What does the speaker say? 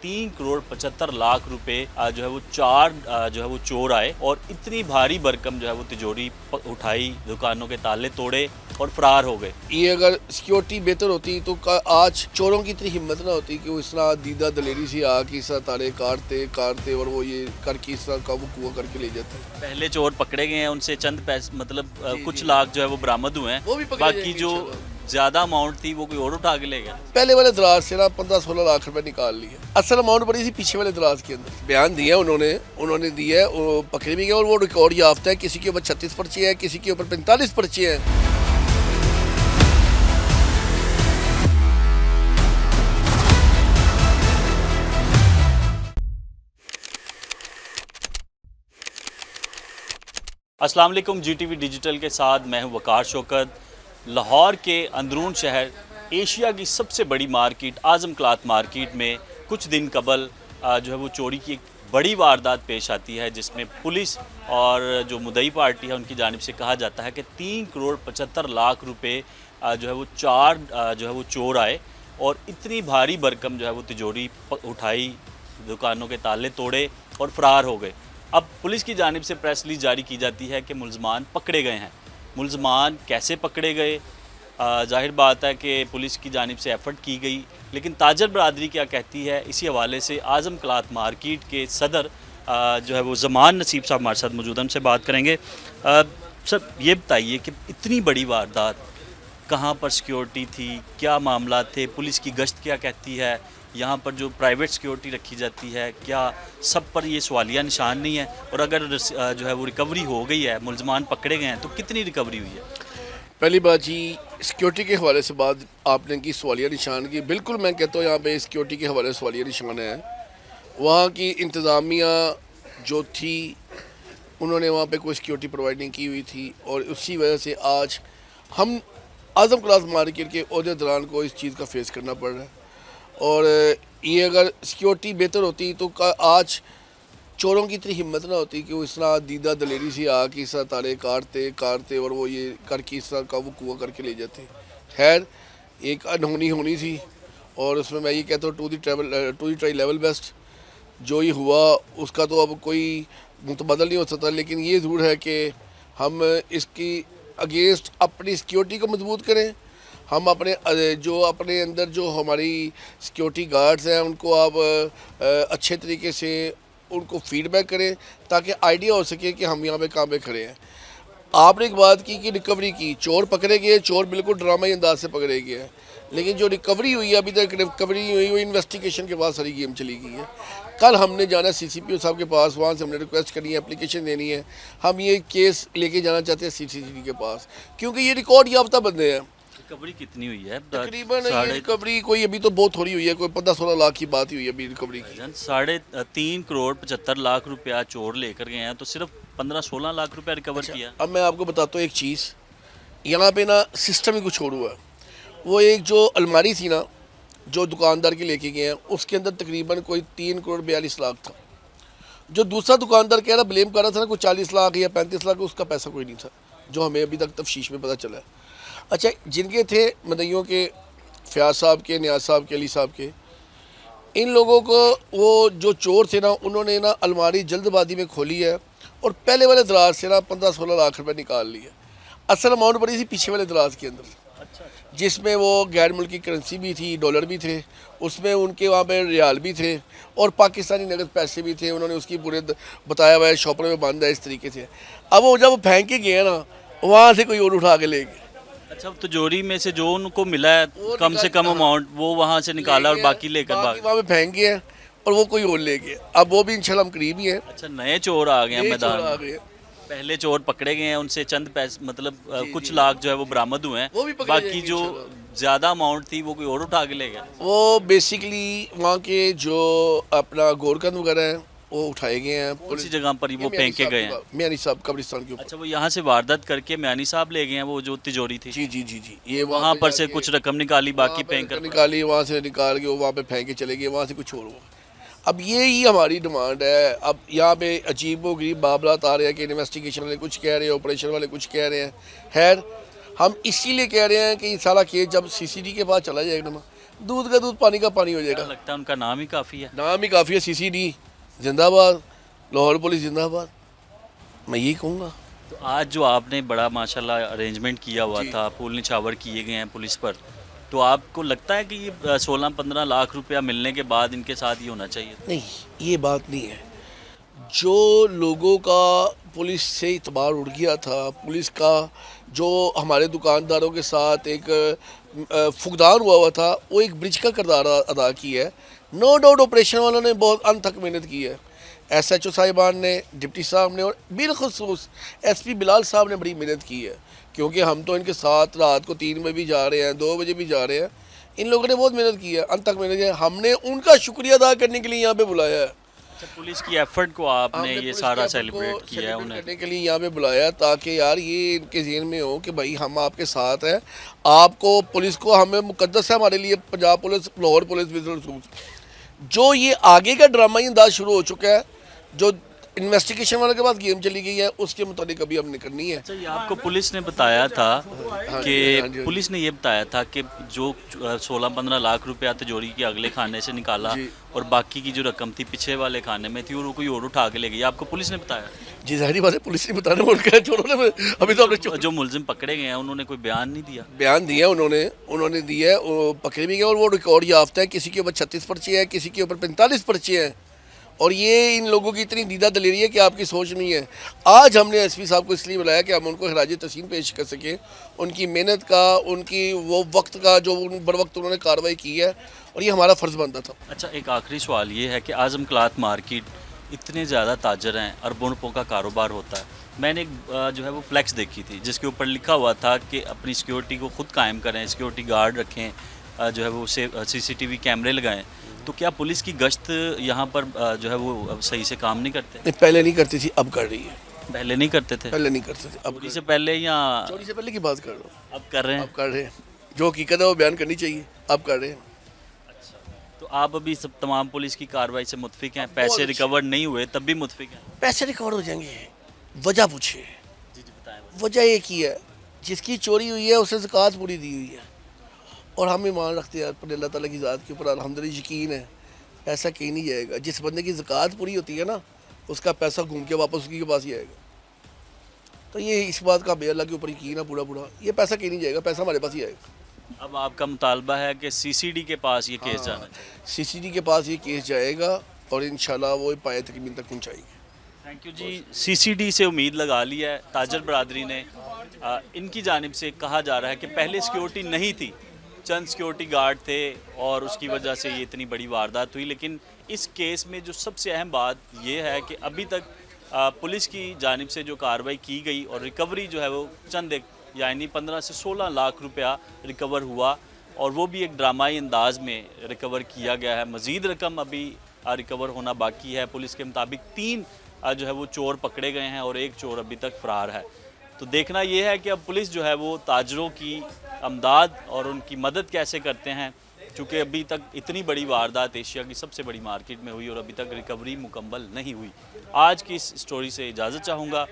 3,75,00,000 रुपए जो है वो चार जो है वो चोर आए और इतनी भारी भरकम जो है वो तिजोरी उठाई, दुकानों के ताले तोड़े और फरार हो गए। ये अगर सिक्योरिटी बेहतर होती तो आज चोरों की इतनी हिम्मत ना होती कि वो इस तरह दीदा दलेरी से आके इस तरह ताले काटते और वो ये करके इस तरह काबू कुआ करके ले जाते हैं। पहले चोर पकड़े गए हैं, उनसे चंद पैसे मतलब कुछ लाख जो है वो बरामद हुए हैं, वो भी पकड़े बाकी जाएंगे जो ज्यादा अमाउंट थी वो कोई और उठा के ले गया। पहले वाले दराज से ना 15-16 लाख रुपए निकाल लिए। असल अमाउंट बड़ी थी पीछे वाले दराज के अंदर। बयान दिया उन्होंने दिया है, वो पकड़े भी गए और वो रिकॉर्ड याफ्ता है। किसी के ऊपर 36 पर्चे हैं, किसी के ऊपर 45 पर्चे हैं। अस्सलाम वालेकुम, GTV डिजिटल के साथ मैं हूं वकार शौकत। लाहौर के अंदरून शहर एशिया की सबसे बड़ी मार्केट आज़म क्लॉथ मार्केट में कुछ दिन कबल जो है वो चोरी की एक बड़ी वारदात पेश आती है, जिसमें पुलिस और जो मुद्दई पार्टी है उनकी जानिब से कहा जाता है कि 3,75,00,000 रुपए जो है वो चार जो है वो चोर आए और इतनी भारी भरकम जो है वो तिजोरी उठाई, दुकानों के ताले तोड़े और फरार हो गए। अब पुलिस की जानिब से प्रेस रिलीज जारी की जाती है कि मुल्ज़मान पकड़े गए हैं। मुल्ज़मान कैसे पकड़े गए, जाहिर बात है कि पुलिस की जानिब से एफ़र्ट की गई, लेकिन ताजर बरादरी क्या कहती है, इसी हवाले से आज़म क्लॉथ मार्केट के सदर जो है वो ज़मान नसीब साहब हमारे साथ मौजूद हैं, उनसे बात करेंगे। सर ये बताइए कि इतनी बड़ी वारदात, कहाँ पर सिक्योरिटी थी, क्या मामला थे, पुलिस की गश्त क्या कहती है, यहाँ पर जो प्राइवेट सिक्योरिटी रखी जाती है क्या सब पर ये सवालिया निशान नहीं है, और अगर जो है वो रिकवरी हो गई है, मुल्ज़मान पकड़े गए हैं, तो कितनी रिकवरी हुई है? पहली बात जी, सिक्योरिटी के हवाले से बात आपने की सवालिया निशान की। बिल्कुल मैं कहता हूँ यहाँ पे सिक्योरिटी के हवाले से सवालिया निशान है। वहाँ की इंतज़ामिया जो थी उन्होंने वहाँ पे कोई सिक्योरिटी प्रोवाइड नहीं की हुई थी, और उसी वजह से आज हम आज़म क्लॉथ मार्केट के ओहदे दौरान को इस चीज़ का फेस करना पड़ रहा है। और ये अगर सिक्योरिटी बेहतर होती तो आज चोरों की इतनी हिम्मत ना होती कि वो इस तरह दीदा दलेरी से आके इस तरह ताले काटते और वो ये करके इस तरह काबू कुआ करके ले जाते। खैर एक अनहोनी होनी थी, और उसमें मैं ये कहता हूँ to the try level best. जो ही हुआ उसका तो अब कोई मुतबदल नहीं हो सकता, लेकिन ये ज़रूर है कि हम इसकी अगेंस्ट अपनी सिक्योरिटी को मजबूत करें। हम अपने अंदर जो हमारी सिक्योरिटी गार्ड्स हैं उनको आप अच्छे तरीके से उनको फीडबैक करें, ताकि आइडिया हो सके कि हम यहाँ पे कहाँ पे खड़े हैं। आपने एक बात की कि रिकवरी की, चोर पकड़े गए, चोर बिल्कुल ड्रामाई अंदाज से पकड़े गए हैं, लेकिन जो रिकवरी हुई है अभी तक रिकवरी हुई वो इन्वेस्टिगेशन के बाद सारी गेम चली गई है। कल हमने जाना CCPO साहब के पास, वहाँ से हमने रिक्वेस्ट करनी है, एप्लीकेशन देनी है। हम ये केस लेके जाना चाहते हैं CCTV के पास, क्योंकि ये रिकॉर्ड याफ्ता बंदे हैं। रिकवरी कितनी हुई है? तकरीबन ये रिकवरी कोई अभी तो बहुत थोड़ी हुई है, कोई 15-16 लाख की बात ही हुई है अभी रिकवरी की। 3,75,00,000 रुपया चोर लेकर गए हैं, तो सिर्फ 15-16 लाख रुपया रिकवर किया। अब मैं आपको बताता हूँ एक चीज़, यहाँ पे ना सिस्टम ही कुछ और हुआ है। वो एक जो अलमारी थी ना जो दुकानदार के लेके गए हैं, उसके अंदर तकरीबन कोई 3,42,00,000 था। जो दूसरा दुकानदार कह रहा ब्लेम कर रहा था ना कोई 40 लाख या 35 लाख, उसका पैसा कोई नहीं था, जो हमें अभी तक तफ्शीश में पता चला है। अच्छा, जिनके थे मदइयों के, फयाज साहब के, नियाज साहब के, अली साहब के, इन लोगों को वो जो चोर थे ना उन्होंने ना अलमारी जल्दबाजी में खोली है और पहले वाले दराज से ना 15-16 लाख रुपए निकाल लिए। असल अमाउंट बड़ी थी पीछे वाले दराज के अंदर, जिसमें वो गैर मुल्की करेंसी भी थी, डॉलर भी थे, उसमें उनके वहाँ पे रियाल भी थे और पाकिस्तानी नगद पैसे भी थे। उन्होंने उसकी पूरे बताया हुआ है, शॉपर में बांधा है, इस तरीके से। अब वो जब फेंक के गए ना, वहाँ से कोई और उठा के ले गए। अच्छा, तिजोरी में से जो उनको मिला है कम से कम अमाउंट, वो वहाँ से निकाला और बाकी लेकर भाग वहाँ पे फेंक गए और वो कोई और ले गए। अब वो भी इंशाल्लाह हम करीब ही हैं। अच्छा, नए चोर आ गए हैं मैदान आ में। गए। पहले चोर पकड़े गए हैं, उनसे चंद पैसे मतलब कुछ लाख जो है वो बरामद हुए हैं, वो भी पकड़े बाकी जाएंगे जो ज्यादा अमाउंट थी वो कोई और उठा के ले गया। वो बेसिकली वहाँ के जो अपना गोरकंद वगैरह हैं वो उठाए गए हैं। कौन सी जगह पर वो फेंके गए हैं? मियानी साहब कब्रिस्तान के ऊपर। अच्छा, वो यहाँ से वारदात करके मियानी साहब ले गए हैं, वो जो तिजोरी थी। जी ये वहाँ पर से कुछ रकम निकाली, बाकी फेंक कर निकाली, वहाँ से निकाल के वो वहाँ पे फेंक के चले गए, वहाँ से कुछ और हुआ। अब ये ही हमारी डिमांड है। अब यहाँ पे अजीब व गरीब मामलात आ रहे हैं कि इन्वेस्टिगेशन वाले कुछ कह रहे हैं, ऑपरेशन वाले कुछ कह रहे हैं। खैर हम इसीलिए कह रहे हैं कि सारा केस जब CCTV के पास चला जाएगा ना, दूध का दूध पानी का पानी हो जाएगा। लगता है उनका नाम ही काफ़ी है। नाम ही काफ़ी है, CCD जिंदाबाद, लाहौर पुलिस जिंदाबाद, मैं यही कहूँगा। तो आज जो आपने बड़ा माशाल्लाह अरेंजमेंट किया हुआ था, फूल निछावर किए गए हैं पुलिस पर, तो आपको लगता है कि ये 16-15 लाख रुपया मिलने के बाद इनके साथ ये होना चाहिए? नहीं, ये बात नहीं है। जो लोगों का पुलिस से इतबार उड़ गया था, पुलिस का जो हमारे दुकानदारों के साथ एक फुकदान हुआ था, वो एक ब्रिज का किरदार अदा किया है। नो डाउट ऑपरेशन वालों ने बहुत अंत तक मेहनत की है। SHO साहिबान ने, डिप्टी साहब ने और बिलखुसूस SP बिलाल साहब ने बड़ी मेहनत की है, क्योंकि हम तो इनके साथ रात को 3 बजे भी जा रहे हैं, 2 बजे भी जा रहे हैं। इन लोगों ने बहुत मेहनत की है, अंत तक मेहनत की है। हमने उनका शुक्रिया अदा करने के लिए यहाँ पे बुलाया है। अच्छा, पुलिस की एफर्ट को आपने हमने ये पुलिस सारा के सेलिब्रेट को किया है सेलिब्रेट उन्हें? करने के लिए यहाँ पे बुलाया, ताकि यार ये इनके ज़हन में हो कि भाई हम आपके साथ हैं। आपको पुलिस को हमें मुकद्दस है हमारे लिए, Punjab police, Lahore police with. जो ये आगे का ड्रामाई अंदाज शुरू हो चुका है, जो इन्वेस्टिगेशन वालों के पास गेम चली गई है, उसके मुताबिक अभी हमने करनी है। अच्छा, ये आपको पुलिस ने बताया था हाँ कि जी। पुलिस ने ये बताया था कि जो 16-15 लाख रुपया तिजोरी के अगले खाने से निकाला जी। और बाकी की जो रकम थी पिछले वाले खाने में थी, और कोई और उठा के ले गई, आपको पुलिस ने बताया? जी, जाहिर बात है, पुलिस ने बताने बोल के चोरों ने, अभी तो हमने जो मुलजिम पकड़े गए हैं उन्होंने कोई बयान नहीं दिया? बयान दिया उन्होंने दिया है, वो पकड़े भी गए और वो रिकॉर्ड याफ्ता है। किसी के ऊपर 36 पर्चे हैं, किसी के ऊपर 45 पर्चे हैं। और ये इन लोगों की इतनी दीदा दलेरी है कि आपकी सोच नहीं है। आज हमने SP साहब को इसलिए बुलाया कि हम उनको खराज तहसीन पेश कर सकें, उनकी मेहनत का, उनकी वो वक्त का जो बर वक्त उन्होंने कार्रवाई की है, और ये हमारा फ़र्ज़ बनता था। अच्छा, एक आखिरी सवाल ये है कि आज़म क्लॉथ मार्केट इतने ज़्यादा ताजर हैं, अरबों रुपयों का कारोबार होता है। मैंने एक जो है वो फ्लैक्स देखी थी जिसके ऊपर लिखा हुआ था कि अपनी सिक्योरिटी को खुद कायम करें, सिक्योरिटी गार्ड रखें, जो है वो CCTV कैमरे लगाएं। तो क्या पुलिस की गश्त यहाँ पर जो है वो सही से काम नहीं करते? नहीं, पहले नहीं करती थी, अब कर रही है। पहले नहीं करते थे? पहले नहीं करते थे, अब चोरी से पहले या चोरी से पहले की बात कर रहा हूँ। अब कर रहे हैं? अब कर रहे हैं, जो हकीकत है वो बयान करनी चाहिए, अब कर रहे हैं। तो आप अभी सब तमाम पुलिस की कार्रवाई से मुतफिक हैं? पैसे रिकवर नहीं हुए तब भी मुतफिक हैं? पैसे रिकवर हो जाएंगे, वजह पूछिए। जी जी, बताएं। वजह एक ही है, जिसकी चोरी हुई है उसे ज़कात पूरी दी हुई है, और हम ईमान रखते हैं अपने अल्लाह ताला की ज़ात के ऊपर, अल्हम्दुलिल्लाह यकीन है पैसा कहीं नहीं जाएगा। जिस बंदे की ज़कात पूरी होती है ना, उसका पैसा घूम के वापस उसकी के पास ही आएगा। तो ये इस बात का अल्लाह के ऊपर यकीन है पूरा, ये पैसा कहीं नहीं जाएगा, पैसा हमारे पास ही आएगा। अब आपका मुतालबा है कि CCD के पास ये केस जाना चाहिए? CCD के पास ये केस जाएगा और इंशाल्लाह वो पाए तकमील तक पहुँचाएंगे। थैंक यू जी। CCD से उम्मीद लगा ली है ताजर बरादरी ने। इनकी जानिब से कहा जा रहा है कि पहले सिक्योरिटी नहीं थी, चंद सिक्योरिटी गार्ड थे और उसकी वजह से ये इतनी बड़ी वारदात हुई। लेकिन इस केस में जो सबसे अहम बात ये है कि अभी तक पुलिस की जानिब से जो कार्रवाई की गई और रिकवरी जो है वो चंद एक यानी 15 से 16 लाख रुपया रिकवर हुआ, और वो भी एक ड्रामाई अंदाज में रिकवर किया गया है। मज़ीद रकम अभी रिकवर होना बाकी है। पुलिस के मुताबिक 3 जो है वो चोर पकड़े गए हैं और 1 चोर अभी तक फ़रार है। तो देखना ये है कि अब पुलिस जो है वो ताजरों की अमदाद और उनकी मदद कैसे करते हैं, चूँकि अभी तक इतनी बड़ी वारदात एशिया की सबसे बड़ी मार्केट में हुई और अभी तक रिकवरी मुकम्मल नहीं हुई। आज की इस स्टोरी से इजाज़त चाहूँगा।